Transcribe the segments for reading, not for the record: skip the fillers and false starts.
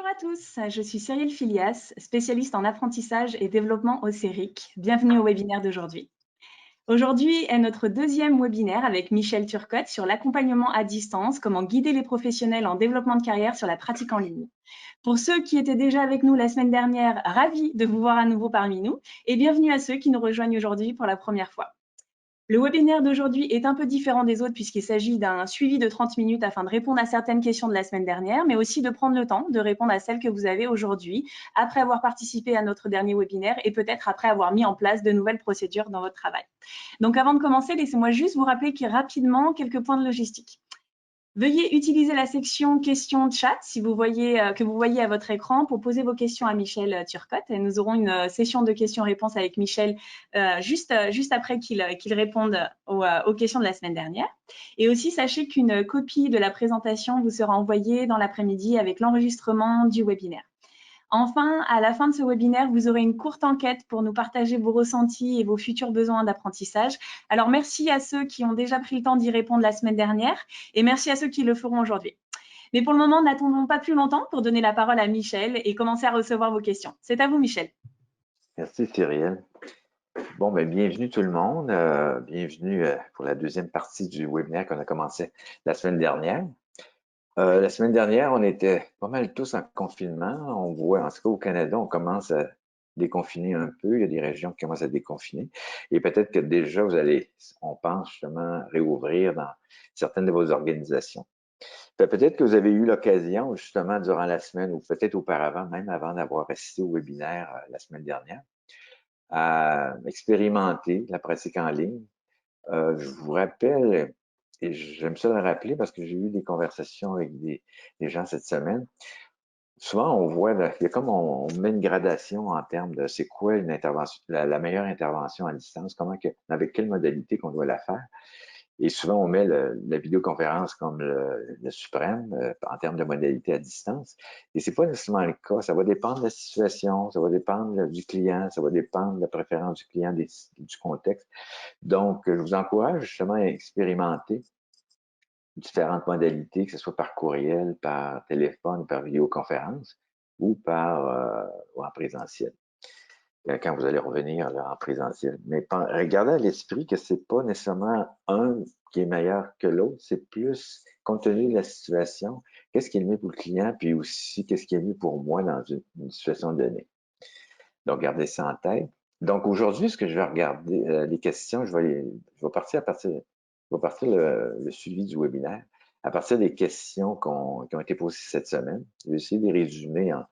Bonjour à tous, je suis Cyril Filias, spécialiste en apprentissage et développement au CERIC. Bienvenue au webinaire d'aujourd'hui. Aujourd'hui est notre deuxième webinaire avec Michel Turcotte sur l'accompagnement à distance, comment guider les professionnels en développement de carrière sur la pratique en ligne. Pour ceux qui étaient déjà avec nous la semaine dernière, ravis de vous voir à nouveau parmi nous et bienvenue à ceux qui nous rejoignent aujourd'hui pour la première fois. Le webinaire d'aujourd'hui est un peu différent des autres puisqu'il s'agit d'un suivi de 30 minutes afin de répondre à certaines questions de la semaine dernière, mais aussi de prendre le temps de répondre à celles que vous avez aujourd'hui, après avoir participé à notre dernier webinaire et peut-être après avoir mis en place de nouvelles procédures dans votre travail. Donc avant de commencer, laissez-moi juste vous rappeler rapidement quelques points de logistique. Veuillez utiliser la section questions de chat si vous voyez, que vous voyez à votre écran pour poser vos questions à Michel Turcotte. Et nous aurons une session de questions-réponses avec Michel juste après qu'il réponde aux questions de la semaine dernière. Et aussi, sachez qu'une copie de la présentation vous sera envoyée dans l'après-midi avec l'enregistrement du webinaire. Enfin, à la fin de ce webinaire, vous aurez une courte enquête pour nous partager vos ressentis et vos futurs besoins d'apprentissage. Alors, merci à ceux qui ont déjà pris le temps d'y répondre la semaine dernière et merci à ceux qui le feront aujourd'hui. Mais pour le moment, n'attendons pas plus longtemps pour donner la parole à Michel et commencer à recevoir vos questions. C'est à vous, Michel. Merci, Cyril. Bon, bienvenue tout le monde. Bienvenue pour la deuxième partie du webinaire qu'on a commencé la semaine dernière. La semaine dernière, on était pas mal tous en confinement. On voit, en tout cas au Canada, on commence à déconfiner un peu. Il y a des régions qui commencent à déconfiner. Et peut-être que déjà, on pense justement réouvrir dans certaines de vos organisations. Peut-être que vous avez eu l'occasion, justement, durant la semaine ou peut-être auparavant, même avant d'avoir assisté au webinaire la semaine dernière, à expérimenter la pratique en ligne. Je vous rappelle, et j'aime ça le rappeler parce que j'ai eu des conversations avec des gens cette semaine. Souvent, on voit, il y a comme on met une gradation en termes de c'est quoi une intervention, la meilleure intervention à distance, avec quelle modalité qu'on doit la faire. Et souvent, on met la vidéoconférence comme le suprême en termes de modalité à distance. Et c'est pas nécessairement le cas. Ça va dépendre de la situation, ça va dépendre du client, ça va dépendre de la préférence du client, du contexte. Donc, je vous encourage justement à expérimenter différentes modalités, que ce soit par courriel, par téléphone, par vidéoconférence ou ou en présentiel quand vous allez revenir là, en présentiel. Mais regardez à l'esprit que c'est pas nécessairement un qui est meilleur que l'autre, c'est plus compte tenu de la situation, qu'est-ce qui est mieux pour le client, puis aussi qu'est-ce qui est mieux pour moi dans une situation donnée. Donc, gardez ça en tête. Donc, aujourd'hui, ce que je vais regarder, les questions, je vais partir le suivi du webinaire à partir des questions qui ont été posées cette semaine. Je vais essayer de les résumer en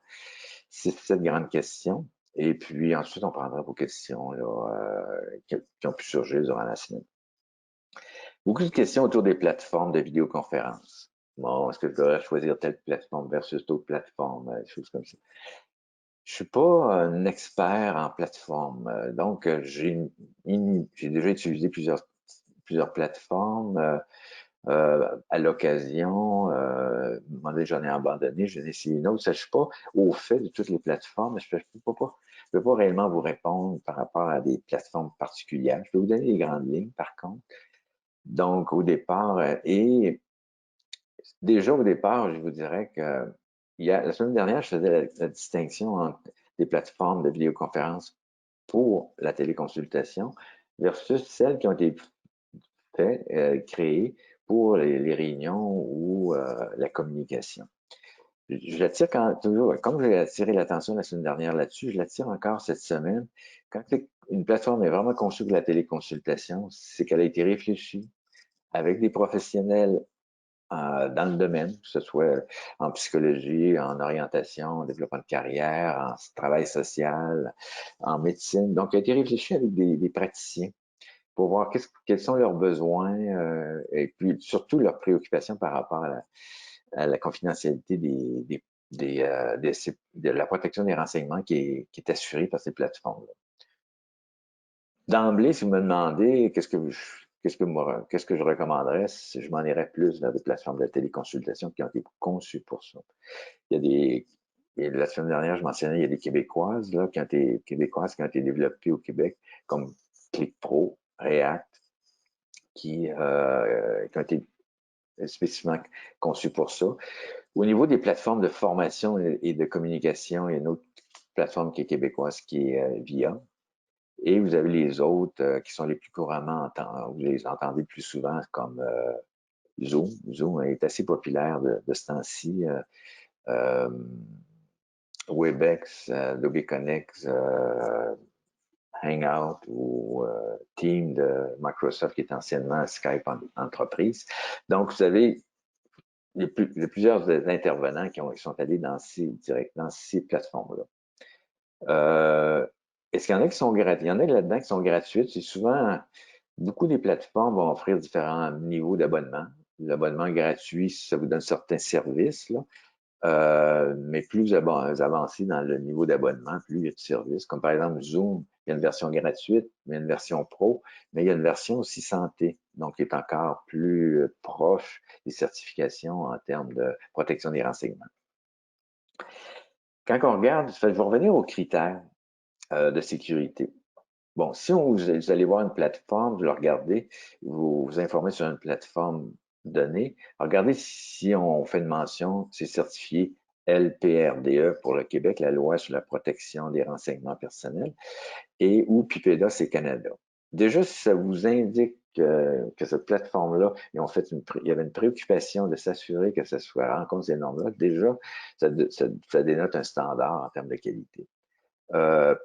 6-7 grandes questions. Et puis ensuite, on prendra vos questions là, qui ont pu surgir durant la semaine. Beaucoup de questions autour des plateformes de vidéoconférence. Bon, est-ce que je dois choisir telle plateforme versus d'autres plateformes, des choses comme ça. Je suis pas un expert en plateforme, donc j'ai déjà utilisé plusieurs plateformes. À l'occasion, j'en ai abandonné, j'en ai essayé une autre. Je ne suis pas au fait de toutes les plateformes, je ne peux pas réellement vous répondre par rapport à des plateformes particulières. Je peux vous donner les grandes lignes, par contre. Donc, au départ, et déjà au départ, je vous dirais que la semaine dernière, je faisais la distinction entre des plateformes de vidéoconférence pour la téléconsultation versus celles qui ont été créées pour les réunions ou la communication. Je l'attire toujours, comme j'ai attiré l'attention la semaine dernière là-dessus, je l'attire encore cette semaine. Quand une plateforme est vraiment conçue pour la téléconsultation, c'est qu'elle a été réfléchie avec des professionnels dans le domaine, que ce soit en psychologie, en orientation, en développement de carrière, en travail social, en médecine. Donc, elle a été réfléchie avec des praticiens pour voir quels sont leurs besoins et puis surtout leurs préoccupations par rapport à la confidentialité de la protection des renseignements qui est assurée par ces plateformes-là. D'emblée, si vous me demandez qu'est-ce que je recommanderais, je m'en irais plus vers des plateformes de téléconsultation qui ont été conçues pour ça. La semaine dernière, je mentionnais, il y a des Québécoises qui ont été développées au Québec, comme ClickPro, React, qui ont été spécifiquement conçus pour ça. Au niveau des plateformes de formation et de communication, il y a une autre plateforme qui est québécoise qui est VIA. Et vous avez les autres qui sont les plus couramment entendus, vous les entendez plus souvent comme Zoom. Zoom est assez populaire de ce temps-ci. Webex, Adobe Connect, Hangout ou Team de Microsoft qui est anciennement Skype Entreprise. Donc, vous avez plusieurs intervenants qui sont allés dans ces plateformes-là. Est-ce qu'il y en a qui sont gratuits? Il y en a là-dedans qui sont gratuites. C'est souvent, beaucoup des plateformes vont offrir différents niveaux d'abonnement. L'abonnement gratuit, ça vous donne certains services, là. Mais plus vous avancez dans le niveau d'abonnement, plus il y a de services. Comme par exemple Zoom, il y a une version gratuite, il y a une version pro, mais il y a une version aussi santé, donc qui est encore plus proche des certifications en termes de protection des renseignements. Quand on regarde, je vais revenir aux critères de sécurité. Bon, si vous allez voir une plateforme, vous le regardez, vous vous informez sur une plateforme donnée, regardez si on fait une mention, c'est certifié LPRDE pour le Québec, la loi sur la protection des renseignements personnels, et ou PIPEDA, c'est Canada. Déjà, si ça vous indique que cette plateforme-là, il y avait une préoccupation de s'assurer que ça soit rencontre ces normes-là, déjà, ça dénote un standard en termes de qualité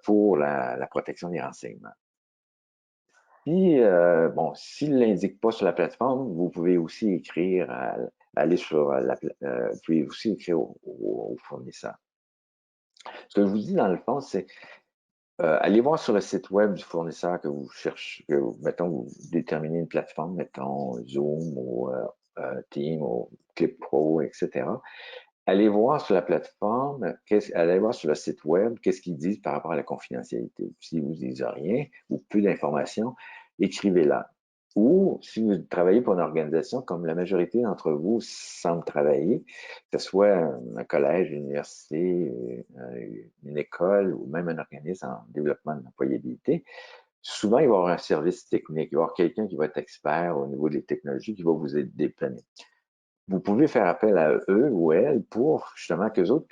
pour la protection des renseignements. S'il ne l'indique pas sur la plateforme, vous pouvez aussi écrire, aller sur vous pouvez aussi écrire au fournisseur. Ce que je vous dis dans le fond, c'est allez voir sur le site web du fournisseur que vous cherchez, mettons, vous déterminez une plateforme, mettons Zoom ou Team ou Clip Pro, etc. Allez voir sur la plateforme, allez voir sur le site web, qu'est-ce qu'ils disent par rapport à la confidentialité. S'ils vous disent rien ou peu d'informations, écrivez-la. Ou si vous travaillez pour une organisation comme la majorité d'entre vous semblent travailler, que ce soit un collège, une université, une école ou même un organisme en développement de l'employabilité, souvent il va y avoir un service technique, il va y avoir quelqu'un qui va être expert au niveau des technologies qui va vous aider. Vous pouvez faire appel à eux ou elles pour justement qu'eux autres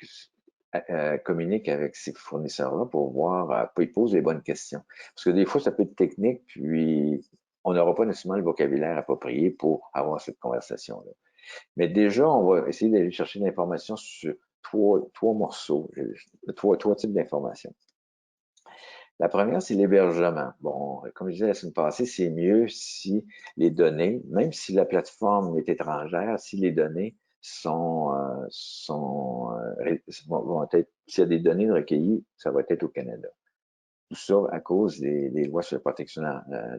communiquent avec ces fournisseurs-là pour voir, ils posent les bonnes questions. Parce que des fois, ça peut être technique, puis on n'aura pas nécessairement le vocabulaire approprié pour avoir cette conversation-là. Mais déjà, on va essayer d'aller chercher de l'information sur trois morceaux, trois types d'informations. La première, c'est l'hébergement. Bon, comme je disais la semaine passée, c'est mieux si les données, même si la plateforme est étrangère, si les données vont être, s'il y a des données recueillies, ça va être au Canada. Tout ça à cause des lois sur la protection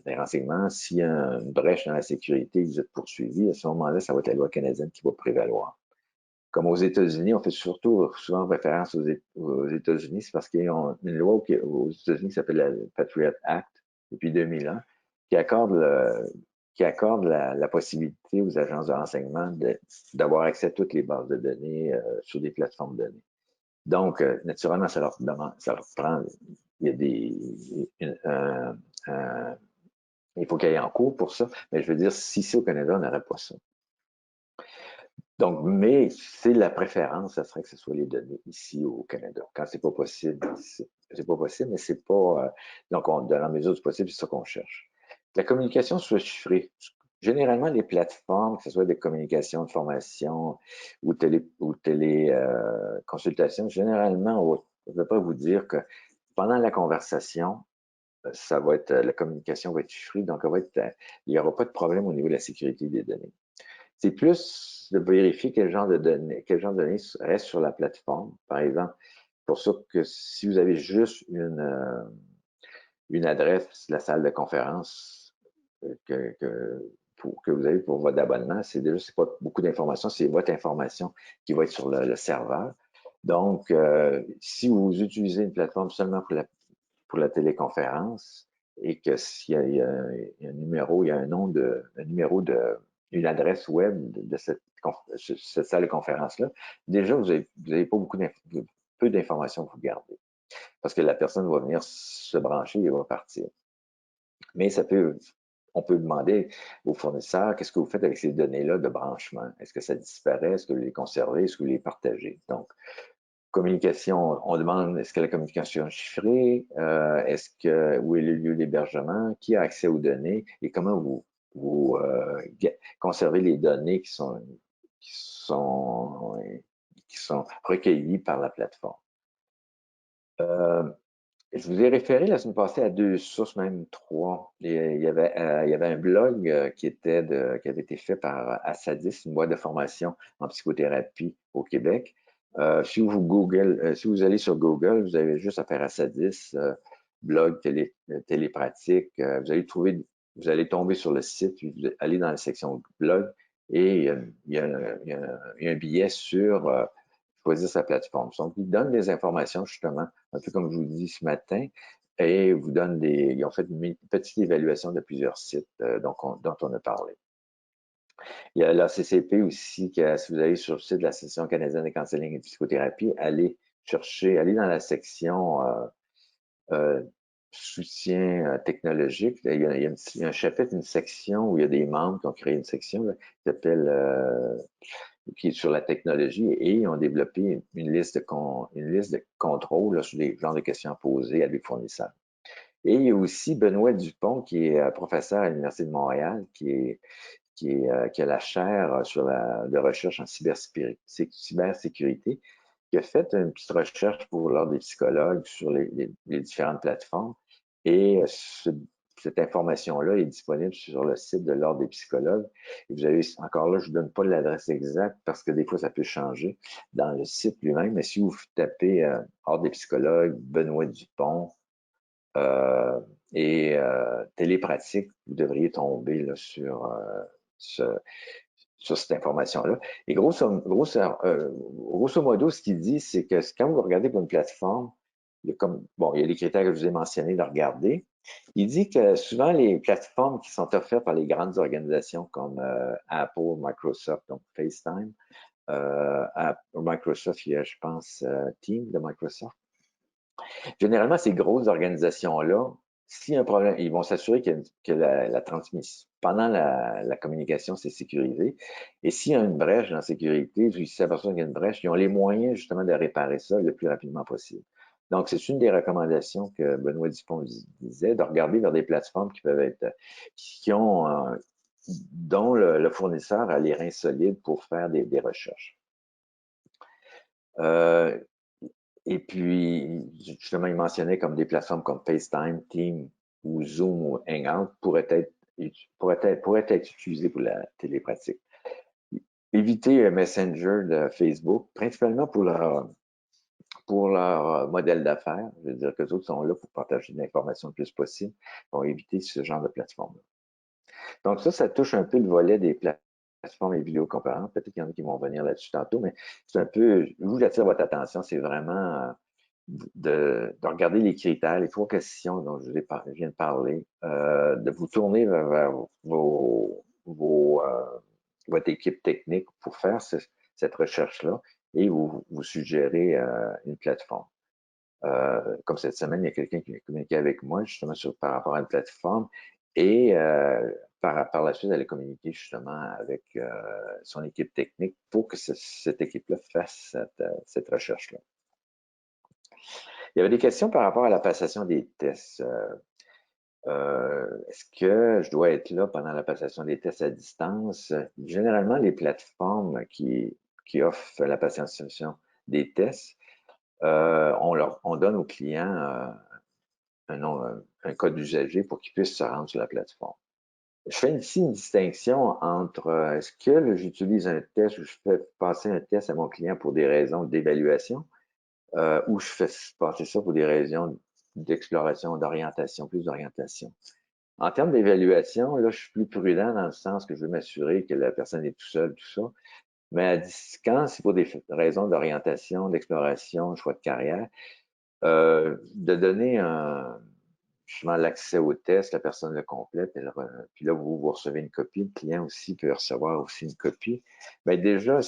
des renseignements. S'il y a une brèche dans la sécurité, vous êtes poursuivi, à ce moment-là, ça va être la loi canadienne qui va prévaloir. Comme aux États-Unis, on fait souvent référence aux États-Unis, c'est parce qu'ils ont une loi aux États-Unis qui s'appelle le Patriot Act depuis 2001, qui accorde la possibilité aux agences de renseignement d'avoir accès à toutes les bases de données sur des plateformes de données. Donc, naturellement, ça leur prend, il y a il faut qu'il y ait en cours pour ça, mais je veux dire, si c'est au Canada, on n'aurait pas ça. Donc, mais c'est la préférence, ça serait que ce soit les données ici au Canada. Quand c'est pas possible, c'est pas possible, mais c'est pas. Donc, dans la mesure du possible, c'est ça qu'on cherche. La communication soit chiffrée. Généralement, les plateformes, que ce soit des communications, de formation ou téléconsultation, généralement, on ne va pas vous dire que pendant la conversation, ça va être la communication va être chiffrée, donc il n'y aura pas de problème au niveau de la sécurité des données. C'est plus de vérifier quel genre de données restent sur la plateforme. Par exemple, pour ça que si vous avez juste une adresse de la salle de conférence que vous avez pour votre abonnement, c'est pas beaucoup d'informations, c'est votre information qui va être sur le serveur. Donc, si vous utilisez une plateforme seulement pour la téléconférence et que s'il y a un numéro, il y a un numéro une adresse web de cette salle de conférence-là, déjà, vous n'avez pas peu d'informations pour garder. Parce que la personne va venir se brancher et va partir. Mais ça peut on peut demander aux fournisseurs, qu'est-ce que vous faites avec ces données-là de branchement? Est-ce que ça disparaît? Est-ce que vous les conservez? Est-ce que vous les partagez? Donc, communication, on demande, est-ce que la communication est chiffrée? Où est le lieu d'hébergement? Qui a accès aux données? Et comment vous conservez les données qui sont, qui sont recueillies par la plateforme? Je vous ai référé la semaine passée à 2 sources, même 3. Il y avait un blog qui avait été fait par Assadis, une boîte de formation en psychothérapie au Québec. Si vous allez sur Google, vous avez juste à faire Assadis, blog télépratique. Vous allez tomber sur le site, puis vous allez dans la section blog et il y a un billet sur choisir sa plateforme. Donc, il donne des informations justement un peu comme je vous dis ce matin, et vous donne ils ont fait une petite évaluation de plusieurs sites dont on a parlé. Il y a la CCP aussi, si vous allez sur le site de l'Association canadienne de counseling et de psychothérapie, allez dans la section soutien technologique. Il y a un chapitre, une section où il y a des membres qui ont créé une section là, qui s'appelle qui est sur la technologie et ils ont développé une liste de contrôles là, sur les genres de questions posées à des fournisseurs. Et il y a aussi Benoît Dupont, qui est professeur à l'Université de Montréal, qui a la chaire de recherche en cybersécurité, qui a fait une petite recherche pour l'Ordre des psychologues sur les différentes plateformes. Et cette information-là est disponible sur le site de l'Ordre des psychologues. Et vous avez, encore là, je ne donne pas l'adresse exacte parce que des fois, ça peut changer dans le site lui-même. Mais si vous tapez Ordre des psychologues, Benoît Dupont, télépratique, vous devriez tomber là, sur cette information-là. Et grosso modo, ce qu'il dit, c'est que quand vous regardez pour une plateforme, il y a les critères que je vous ai mentionnés de regarder. Il dit que souvent, les plateformes qui sont offertes par les grandes organisations comme Apple, Microsoft, donc FaceTime, Microsoft, il y a, je pense, Teams de Microsoft. Généralement, ces grosses organisations-là, s'il y a un problème, ils vont s'assurer que la transmission, pendant la communication, c'est sécurisé. Et s'il y a une brèche dans la sécurité, s'ils s'aperçoivent qu'il y a une brèche, ils ont les moyens justement de réparer ça le plus rapidement possible. Donc, c'est une des recommandations que Benoît Dupont disait, de regarder vers des plateformes qui peuvent être, dont le fournisseur a les reins solides pour faire des recherches. Et puis, justement, il mentionnait comme des plateformes comme FaceTime, Teams ou Zoom ou Hangout pourraient être utilisées pour la télépratique. Évitez Messenger de Facebook, principalement pour leur modèle d'affaires. Je veux dire que les autres sont là pour partager de l'information le plus possible. Ils vont éviter ce genre de plateforme-là. Donc ça touche un peu le volet des plateformes et vidéoconférences. Peut-être qu'il y en a qui vont venir là-dessus tantôt, mais c'est un peu, je vous attire votre attention, c'est vraiment de regarder les critères, les 3 questions dont je viens de parler, de vous tourner vers votre équipe technique pour faire cette recherche-là et vous suggérer une plateforme. Comme cette semaine, il y a quelqu'un qui a communiqué avec moi justement par rapport à une plateforme et par la suite, elle a communiqué justement avec son équipe technique pour que cette équipe-là fasse cette recherche-là. Il y avait des questions par rapport à la passation des tests. Est-ce que je dois être là pendant la passation des tests à distance? Généralement, les plateformes qui offrent la passation des tests, on donne aux clients un code d'usager pour qu'ils puissent se rendre sur la plateforme. Je fais ici une distinction entre est-ce que j'utilise un test ou je fais passer un test à mon client pour des raisons d'évaluation ou je fais passer ça pour des raisons d'exploration, d'orientation, plus d'orientation. En termes d'évaluation, là, je suis plus prudent dans le sens que je veux m'assurer que la personne est tout seule, tout ça. Mais quand c'est pour des raisons d'orientation, d'exploration, choix de carrière, de donner justement l'accès au test, la personne le complète, puis là, vous recevez une copie, le client aussi peut recevoir aussi une copie. Mais déjà,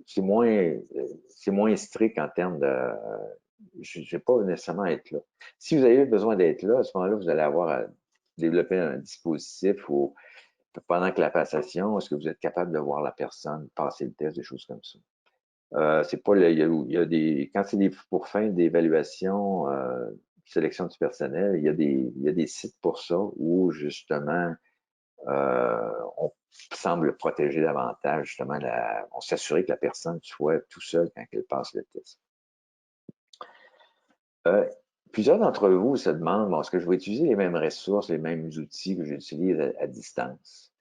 c'est moins strict en termes de je ne vais pas nécessairement être là. Si vous avez besoin d'être là, à ce moment-là, vous allez avoir développer un dispositif où, pendant que la passation, est-ce que vous êtes capable de voir la personne passer le test, des choses comme ça. C'est pas il y a des quand c'est pour fin d'évaluation, sélection du personnel, il y a des sites pour ça où justement on semble protéger davantage justement on s'assurer que la personne soit tout seule quand elle passe le test. Plusieurs d'entre vous se demandent, bon, est-ce que je vais utiliser les mêmes ressources, les mêmes outils que j'utilise à distance?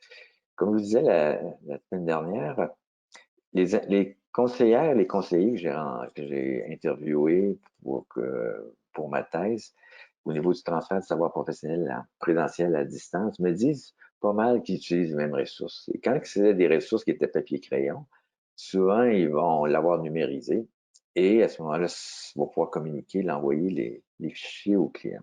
Comme je vous disais la semaine dernière, les conseillères, les conseillers que j'ai interviewés pour ma thèse, au niveau du transfert de savoir professionnel présentiel à distance, me disent pas mal qu'ils utilisent les mêmes ressources. Et quand c'est des ressources qui étaient papier-crayon, souvent, ils vont l'avoir numérisé et à ce moment-là, ils vont pouvoir communiquer, l'envoyer les fichiers aux clients.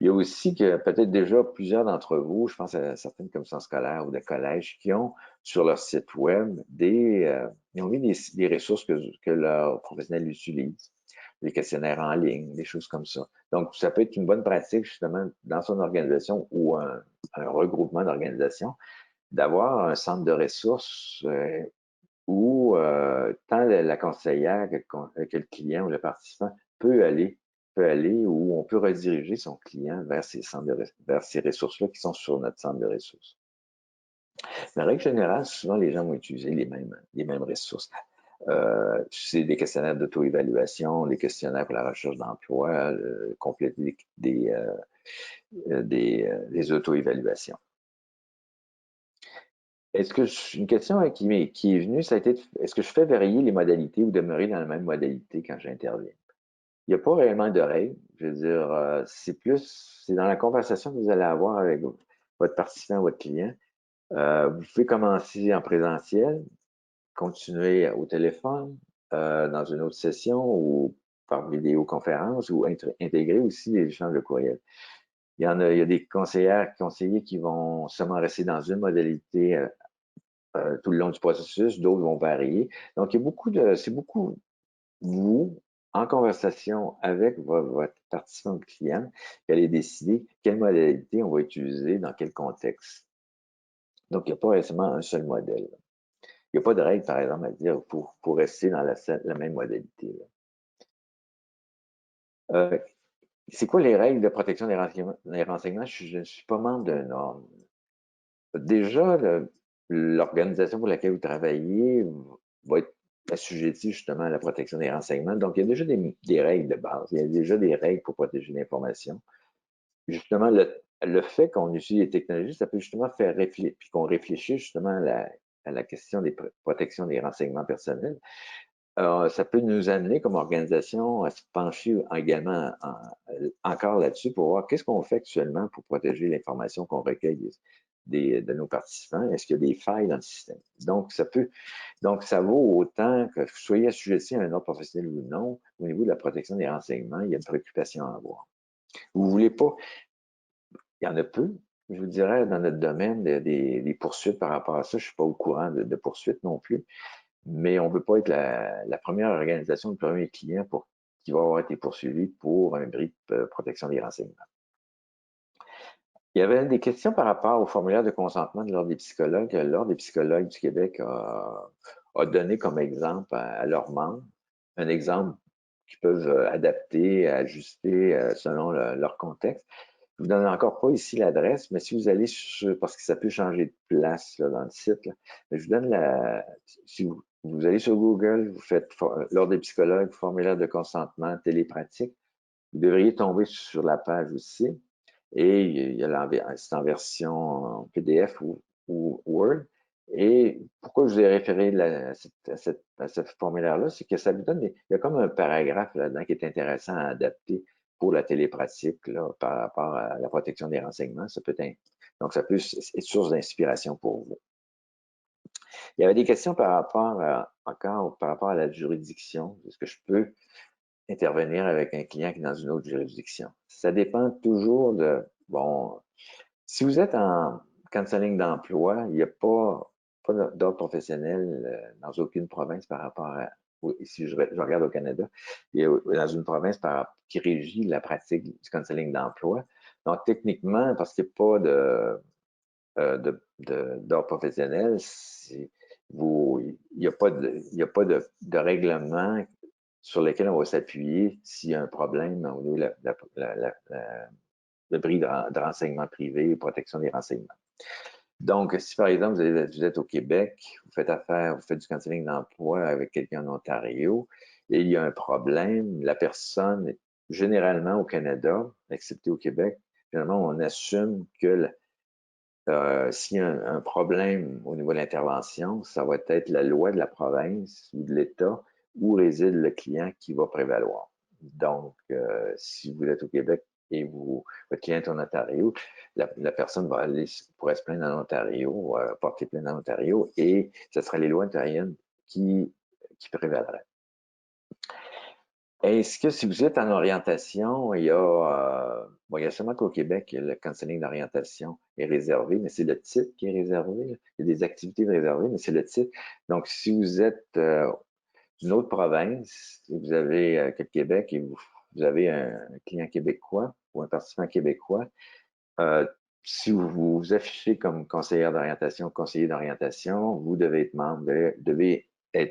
Il y a aussi que peut-être déjà plusieurs d'entre vous, je pense à certaines commissions scolaires ou des collèges, qui ont sur leur site web ils ont mis des ressources que leurs professionnels utilisent, des questionnaires en ligne, des choses comme ça. Donc, ça peut être une bonne pratique justement dans son organisation ou un regroupement d'organisations, d'avoir un centre de ressources où tant la conseillère que le client ou le participant peut aller où on peut rediriger son client vers vers ces ressources-là qui sont sur notre centre de ressources. Mais en règle générale, souvent les gens vont utiliser les mêmes ressources. C'est des questionnaires d'auto-évaluation, des questionnaires pour la recherche d'emploi, compléter des auto-évaluations. Une question qui est venue, ça a été, est-ce que je fais varier les modalités ou demeurer dans la même modalité quand j'interviens? Il n'y a pas réellement de règles. Je veux dire, c'est dans la conversation que vous allez avoir avec votre participant, votre client. Vous pouvez commencer en présentiel, continuer au téléphone, dans une autre session ou par vidéoconférence ou intégrer aussi des échanges de courriel. Il y a des conseillers qui vont seulement rester dans une modalité tout le long du processus, d'autres vont varier. Donc, c'est beaucoup vous, en conversation avec votre participant ou client, qui allez décider quelle modalité on va utiliser dans quel contexte. Donc, il n'y a pas récemment un seul modèle. Il n'y a pas de règle, par exemple, à dire pour rester dans la même modalité. C'est quoi les règles de protection des renseignements? Je ne suis pas membre d'un ordre. Déjà, l'organisation pour laquelle vous travaillez va être assujettie justement à la protection des renseignements. Donc, il y a déjà des règles de base. Il y a déjà des règles pour protéger l'information. Justement, le fait qu'on utilise les technologies, ça peut justement faire réfléchir, puis qu'on réfléchisse justement à la question des protections des renseignements personnels. Ça peut nous amener comme organisation à se pencher également encore là-dessus pour voir qu'est-ce qu'on fait actuellement pour protéger l'information qu'on recueille de nos participants. Est-ce qu'il y a des failles dans le système? Donc, ça vaut autant que vous soyez assujetti à un ordre professionnel ou non, au niveau de la protection des renseignements, il y a une préoccupation à avoir. Vous voulez pas, il y en a peu, je vous dirais, dans notre domaine, des poursuites par rapport à ça. Je ne suis pas au courant de poursuites non plus. Mais on ne veut pas être la première organisation, le premier client qui va avoir été poursuivi pour un bris de protection des renseignements. Il y avait des questions par rapport au formulaire de consentement de l'Ordre des psychologues. L'Ordre des psychologues du Québec a donné comme exemple à leurs membres un exemple qu'ils peuvent adapter, ajuster selon leur contexte. Je ne vous donne encore pas ici l'adresse, mais si vous allez parce que ça peut changer de place là, dans le site, là, mais je vous donne si vous allez sur Google, vous faites l'Ordre des psychologues, formulaire de consentement, télépratique, vous devriez tomber sur la page aussi. Et c'est en version PDF ou Word. Et pourquoi je vous ai référé à ce formulaire-là, c'est que ça vous donne, il y a comme un paragraphe là-dedans qui est intéressant à adapter pour la télépratique là, par rapport à la protection des renseignements. Donc, ça peut être source d'inspiration pour vous. Il y avait des questions encore par rapport à la juridiction. Est-ce que je peux intervenir avec un client qui est dans une autre juridiction? Ça dépend toujours bon, si vous êtes en counseling d'emploi, il n'y a pas d'ordre professionnel dans aucune province par rapport à, si je regarde au Canada, il y a dans une province qui régit la pratique du counseling d'emploi. Donc, techniquement, parce qu'il n'y a pas d'ordre professionnel, il n'y a pas de règlement sur lesquels on va s'appuyer s'il y a un problème au niveau de le bris de renseignements privés et protection des renseignements. Donc, si par exemple, vous êtes au Québec, vous faites du counseling d'emploi avec quelqu'un en Ontario, et il y a un problème, la personne, généralement au Canada, excepté au Québec, généralement, on assume que s'il y a un problème au niveau de l'intervention, ça va être la loi de la province ou de l'État où réside le client qui va prévaloir. Donc, si vous êtes au Québec et votre client est en Ontario, la personne pourrait se plaindre en Ontario, porter plainte en Ontario, et ce sera les lois ontariennes qui prévaleraient. Est-ce que si vous êtes en orientation, il y a seulement qu'au Québec, le counseling d'orientation est réservé, mais c'est le titre qui est réservé. Il y a des activités réservées, mais c'est le titre. Donc, si vous êtes d'une autre province, et vous avez que le Québec et vous avez un client québécois ou un participant québécois, si vous vous affichez comme conseillère d'orientation, conseiller d'orientation, vous devez être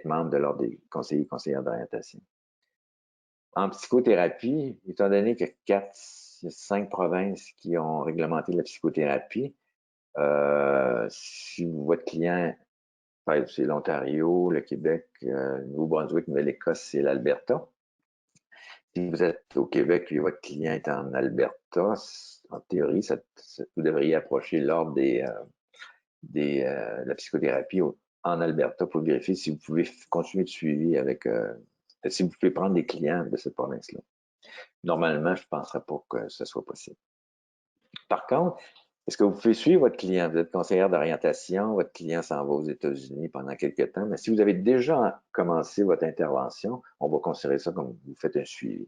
membre de l'ordre des conseillers et conseillères d'orientation. En psychothérapie, étant donné qu'il y a 5 provinces qui ont réglementé la psychothérapie, si votre client, c'est l'Ontario, le Québec, le Nouveau-Brunswick, Nouvelle-Écosse, c'est l'Alberta. Si vous êtes au Québec et votre client est en Alberta, en théorie, vous devriez approcher l'ordre de la psychothérapie en Alberta pour vérifier si vous pouvez continuer de suivi avec, si vous pouvez prendre des clients de cette province-là. Normalement, je ne penserais pas que ce soit possible. Par contre, est-ce que vous pouvez suivre votre client? Vous êtes conseillère d'orientation, votre client s'en va aux États-Unis pendant quelques temps, mais si vous avez déjà commencé votre intervention, on va considérer ça comme vous faites un suivi.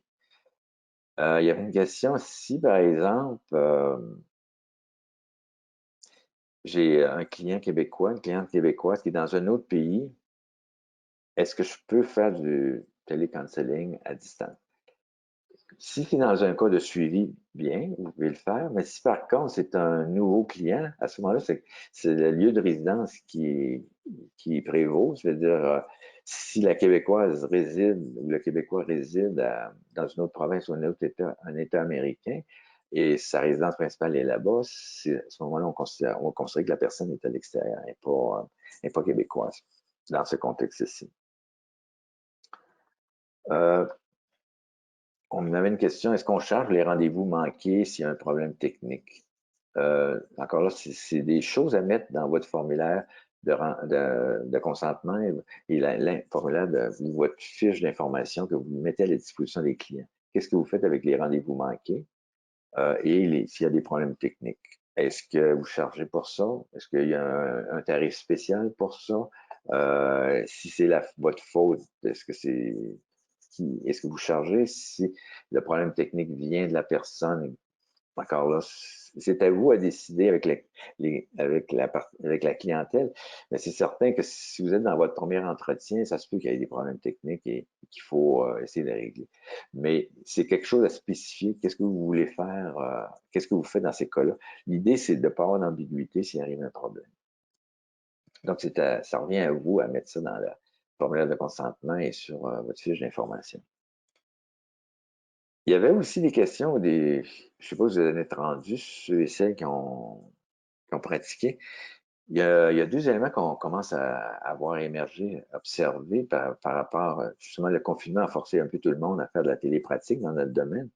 Il y avait une question, si par exemple, j'ai un client québécois, une cliente québécoise qui est dans un autre pays, est-ce que je peux faire du télécounseling à distance? Si c'est dans un cas de suivi, bien, vous pouvez le faire, mais si par contre c'est un nouveau client, à ce moment-là, c'est le lieu de résidence qui prévaut. C'est-à-dire, si la Québécoise réside ou le Québécois réside dans une autre province ou un État américain et sa résidence principale est là-bas, à ce moment-là, on va considérer que la personne est à l'extérieur et pas québécoise dans ce contexte-ci. On avait une question, est-ce qu'on charge les rendez-vous manqués s'il y a un problème technique? Encore là, c'est des choses à mettre dans votre formulaire de consentement et le formulaire votre fiche d'information que vous mettez à la disposition des clients. Qu'est-ce que vous faites avec les rendez-vous manqués et s'il y a des problèmes techniques? Est-ce que vous chargez pour ça? Est-ce qu'il y a un tarif spécial pour ça? Si c'est votre faute, est-ce que vous chargez si le problème technique vient de la personne? Encore là, c'est à vous à décider avec la clientèle, mais c'est certain que si vous êtes dans votre premier entretien, ça se peut qu'il y ait des problèmes techniques et qu'il faut essayer de régler. Mais c'est quelque chose à spécifier. Qu'est-ce que vous voulez faire? Qu'est-ce que vous faites dans ces cas-là? L'idée, c'est de ne pas avoir d'ambiguïté s'il arrive un problème. Donc, ça revient à vous à mettre ça dans le formulaire de consentement et sur votre fiche d'information. Il y avait aussi des questions, je ne sais pas si vous en êtes rendu, ceux et celles qui ont pratiqué. Il y a deux éléments qu'on commence à voir émerger, observer par rapport, justement, le confinement a forcé un peu tout le monde à faire de la télépratique dans notre domaine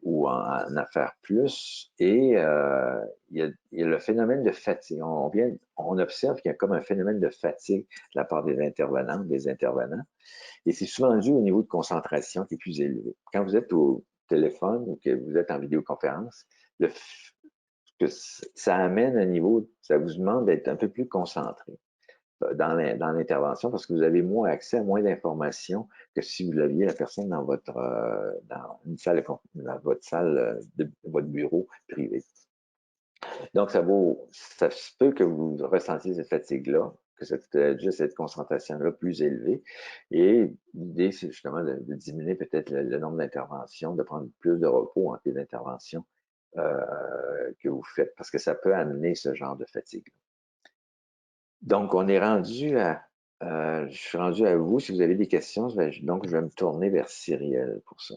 ou en faire plus. Et il y a le phénomène de fatigue. On observe qu'il y a comme un phénomène de fatigue de la part des intervenantes, des intervenants. Et c'est souvent dû au niveau de concentration qui est plus élevé. Quand vous êtes au téléphone ou que vous êtes en vidéoconférence, que ça amène un niveau, ça vous demande d'être un peu plus concentré dans l'intervention parce que vous avez moins accès à moins d'informations que si vous l'aviez la personne dans votre dans votre salle de votre bureau privé. Donc, ça se peut que vous ressentiez cette fatigue-là, que cette concentration-là plus élevée. Et l'idée, c'est justement de diminuer peut-être le nombre d'interventions, de prendre plus de repos entre les interventions que vous faites, parce que ça peut amener ce genre de fatigue. Donc, on est rendu je suis rendu à vous. Si vous avez des questions, donc je vais me tourner vers Cyrielle pour ça.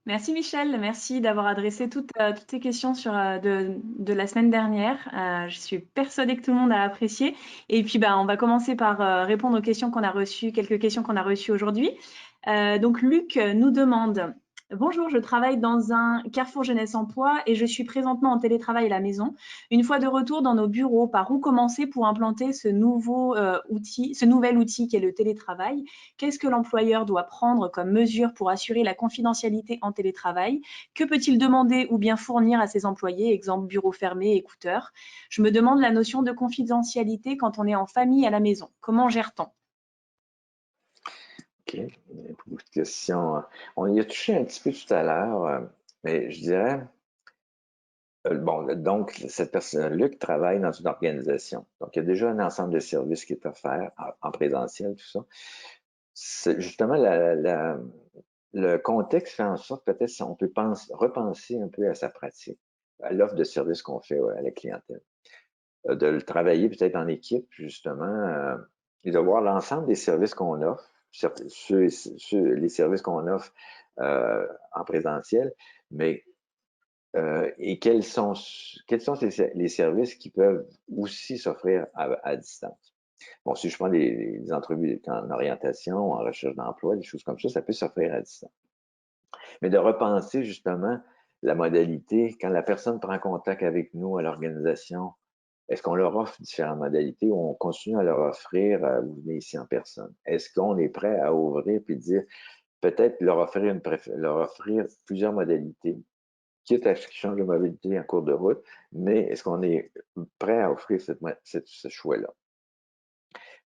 Merci Michel, merci d'avoir adressé toutes ces questions de la semaine dernière. Je suis persuadée que tout le monde a apprécié. Et puis, on va commencer par répondre aux questions qu'on a reçues, quelques questions qu'on a reçues aujourd'hui. Donc, Luc nous demande: Bonjour, je travaille dans un Carrefour Jeunesse Emploi et je suis présentement en télétravail à la maison. Une fois de retour dans nos bureaux, par où commencer pour implanter ce nouvel outil qu'est le télétravail? Qu'est-ce que l'employeur doit prendre comme mesure pour assurer la confidentialité en télétravail? Que peut-il demander ou bien fournir à ses employés? Exemple, bureau fermé, écouteurs. Je me demande la notion de confidentialité quand on est en famille à la maison. Comment gère-t-on? OK. Beaucoup de questions. On y a touché un petit peu tout à l'heure, mais je dirais, bon, donc, cette personne, Luc travaille dans une organisation. Donc, il y a déjà un ensemble de services qui est offert en présentiel, tout ça. Justement, le contexte fait en sorte peut-être on peut repenser un peu à sa pratique, à l'offre de services qu'on fait à la clientèle. De le travailler peut-être en équipe, justement, et de voir l'ensemble des services qu'on offre, les services qu'on offre en présentiel, mais et quels sont les services qui peuvent aussi s'offrir à distance. Bon, si je prends des entrevues en orientation, en recherche d'emploi, des choses comme ça peut s'offrir à distance. Mais de repenser justement la modalité, quand la personne prend contact avec nous à l'organisation, est-ce qu'on leur offre différentes modalités ou on continue à leur offrir, vous venez ici en personne? Est-ce qu'on est prêt à ouvrir puis dire, peut-être leur offrir plusieurs modalités, quitte à ce qu'ils changent de modalité en cours de route, mais est-ce qu'on est prêt à offrir ce choix-là?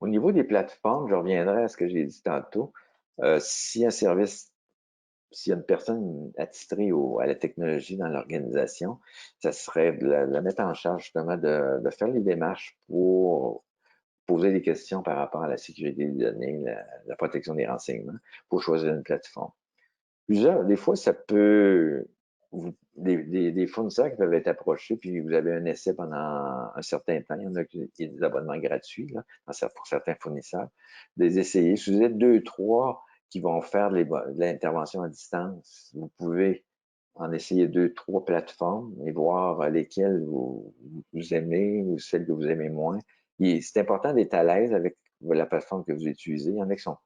Au niveau des plateformes, je reviendrai à ce que j'ai dit tantôt. Si un service, s'il y a une personne attitrée à la technologie dans l'organisation, ça serait de la mettre en charge justement de faire les démarches pour poser des questions par rapport à la sécurité des données, la protection des renseignements, pour choisir une plateforme. Des fois, ça peut, des fournisseurs qui peuvent être approchés, puis vous avez un essai pendant un certain temps. Il y en a qui ont des abonnements gratuits là, pour certains fournisseurs. Des essayer. Si vous êtes deux, trois qui vont faire de l'intervention à distance, vous pouvez en essayer deux, trois plateformes et voir lesquelles vous aimez ou celles que vous aimez moins. C'est important d'être à l'aise avec la plateforme que vous utilisez. Il y en a qui sont,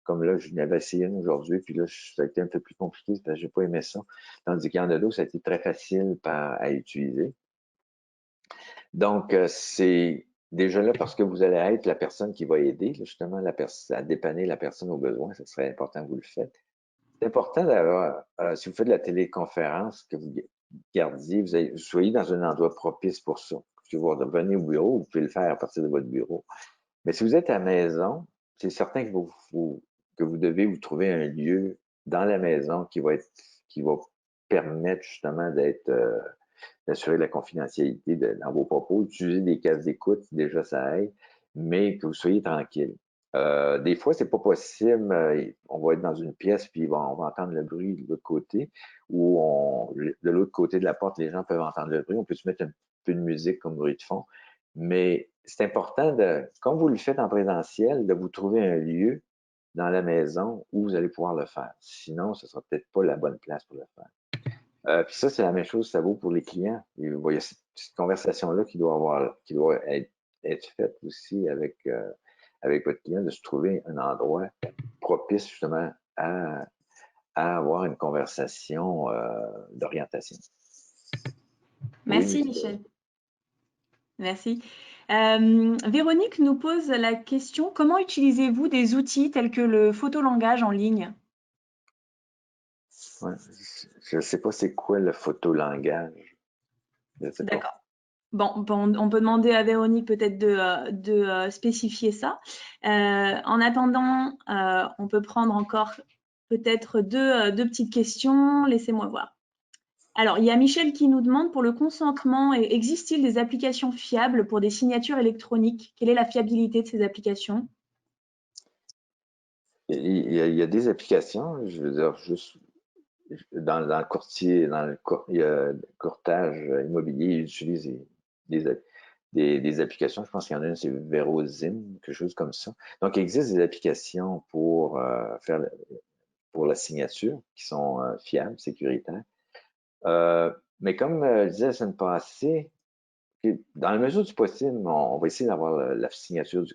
comme là, je n'avais essayé une aujourd'hui, puis là, ça a été un peu plus compliqué parce que j'ai pas aimé ça. Tandis qu'il y en a d'autres, ça a été très facile à utiliser. Donc, c'est déjà là parce que vous allez être la personne qui va aider, justement, à dépanner la personne aux besoins. Ce serait important que vous le faites. C'est important d'avoir, si vous faites de la téléconférence, que vous gardiez, vous soyez dans un endroit propice pour ça. Si vous revenez au bureau, vous pouvez le faire à partir de votre bureau. Mais si vous êtes à la maison, c'est certain que vous devez vous trouver un lieu dans la maison qui va permettre justement d'assurer la confidentialité dans vos propos. Utiliser des casques d'écoute, déjà ça aide, mais que vous soyez tranquille. Des fois, c'est pas possible. On va être dans une pièce, puis on va entendre le bruit de l'autre côté, ou de l'autre côté de la porte, les gens peuvent entendre le bruit. On peut se mettre un peu de musique comme bruit de fond. Mais c'est important comme vous le faites en présentiel, de vous trouver un lieu dans la maison où vous allez pouvoir le faire. Sinon, ce sera peut-être pas la bonne place pour le faire. Puis ça, c'est la même chose, ça vaut pour les clients. Il y a cette conversation-là qui doit être faite aussi avec votre client, de se trouver un endroit propice justement à avoir une conversation d'orientation. Merci Oui, Michel. Merci. Véronique nous pose la question: comment utilisez-vous des outils tels que le photolangage en ligne? ouais, je ne sais pas c'est quoi le photolangage. Je ne sais pas. D'accord. Bon, on peut demander à Véronique peut-être de spécifier ça. En attendant, on peut prendre encore peut-être deux petites questions. Laissez-moi voir. Alors, il y a Michel qui nous demande, pour le consentement, existe-t-il des applications fiables pour des signatures électroniques? Quelle est la fiabilité de ces applications? Il y a des applications, je veux dire, juste dans le courtier, dans le courtage immobilier, ils utilisent des applications. Je pense qu'il y en a une, c'est Verozim, quelque chose comme ça. Donc, il existe des applications pour faire pour la signature qui sont fiables, sécuritaires. Mais comme je disais la semaine passée, dans la mesure du possible, on va essayer d'avoir la signature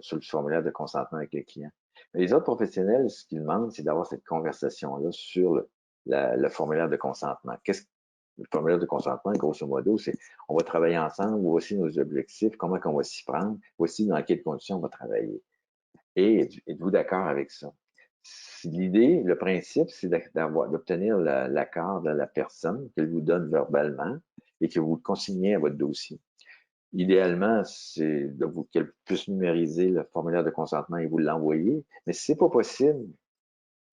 sur le formulaire de consentement avec les clients. Mais les autres professionnels, ce qu'ils demandent, c'est d'avoir cette conversation-là sur le formulaire de consentement. Le formulaire de consentement, grosso modo, c'est on va travailler ensemble, voici nos objectifs, comment on va s'y prendre, voici dans quelles conditions on va travailler. Et êtes-vous d'accord avec ça? L'idée, le principe, c'est d'obtenir l'accord de la personne qu'elle vous donne verbalement et que vous le consignez à votre dossier. Idéalement, c'est qu'elle puisse numériser le formulaire de consentement et vous l'envoyer. Mais si c'est pas possible,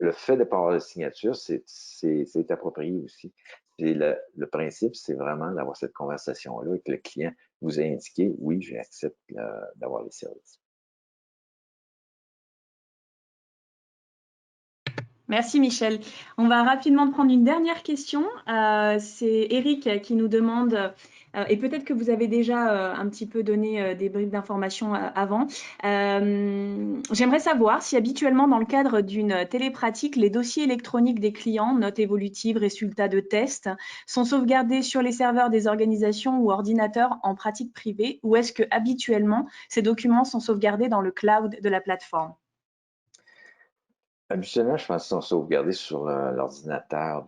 le fait de pas avoir de signature, c'est approprié aussi. Le principe, c'est vraiment d'avoir cette conversation-là et que le client vous a indiqué, oui, j'accepte d'avoir les services. Merci Michel. On va rapidement prendre une dernière question. C'est Eric qui nous demande, et peut-être que vous avez déjà un petit peu donné des bribes d'informations avant. J'aimerais savoir si habituellement dans le cadre d'une télépratique, les dossiers électroniques des clients, notes évolutives, résultats de tests, sont sauvegardés sur les serveurs des organisations ou ordinateurs en pratique privée, ou est-ce que habituellement ces documents sont sauvegardés dans le cloud de la plateforme? Habituellement, je pense qu'ils sont sauvegardés sur l'ordinateur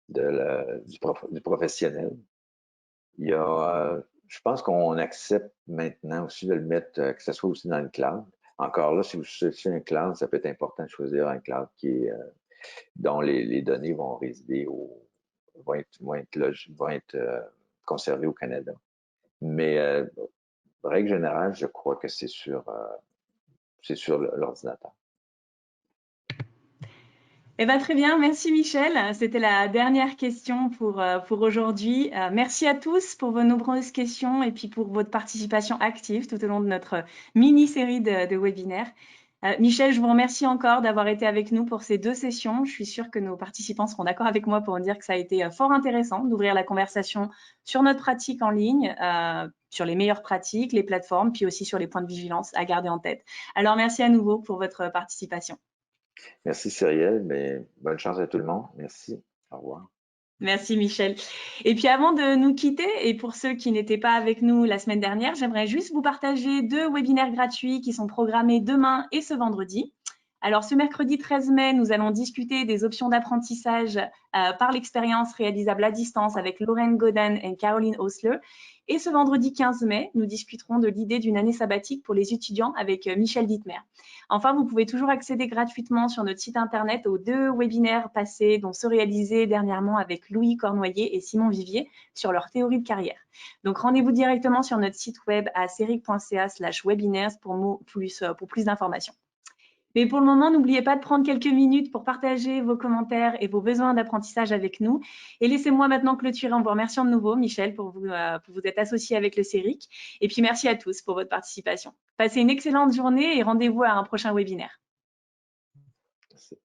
du professionnel. Je pense qu'on accepte maintenant aussi de le mettre, que ce soit aussi dans le cloud. Encore là, si vous choisissez un cloud, ça peut être important de choisir un cloud dont les données vont résider vont être conservées au Canada. Mais règle générale, je crois que c'est sur l'ordinateur. Eh ben, très bien, merci Michel. C'était la dernière question pour aujourd'hui. Merci à tous pour vos nombreuses questions et puis pour votre participation active tout au long de notre mini-série de webinaires. Michel, je vous remercie encore d'avoir été avec nous pour ces 2 sessions. Je suis sûre que nos participants seront d'accord avec moi pour dire que ça a été fort intéressant d'ouvrir la conversation sur notre pratique en ligne, sur les meilleures pratiques, les plateformes, puis aussi sur les points de vigilance à garder en tête. Alors, merci à nouveau pour votre participation. Merci Cyrielle, mais bonne chance à tout le monde. Merci. Au revoir. Merci Michel. Et puis avant de nous quitter, et pour ceux qui n'étaient pas avec nous la semaine dernière, j'aimerais juste vous partager 2 webinaires gratuits qui sont programmés demain et ce vendredi. Alors ce mercredi 13 mai, nous allons discuter des options d'apprentissage par l'expérience réalisable à distance avec Lorraine Godin et Caroline Osler. Et ce vendredi 15 mai, nous discuterons de l'idée d'une année sabbatique pour les étudiants avec Michel Dittmer. Enfin, vous pouvez toujours accéder gratuitement sur notre site internet aux 2 webinaires passés, dont ceux réalisés dernièrement avec Louis Cornoyer et Simon Vivier sur leur théorie de carrière. Donc, rendez-vous directement sur notre site web à ceric.ca/webinaires pour plus d'informations. Mais pour le moment, n'oubliez pas de prendre quelques minutes pour partager vos commentaires et vos besoins d'apprentissage avec nous. Et laissez-moi maintenant clôturer en vous remerciant de nouveau, Michel, pour vous être associé avec le CERIC. Et puis, merci à tous pour votre participation. Passez une excellente journée et rendez-vous à un prochain webinaire. Merci.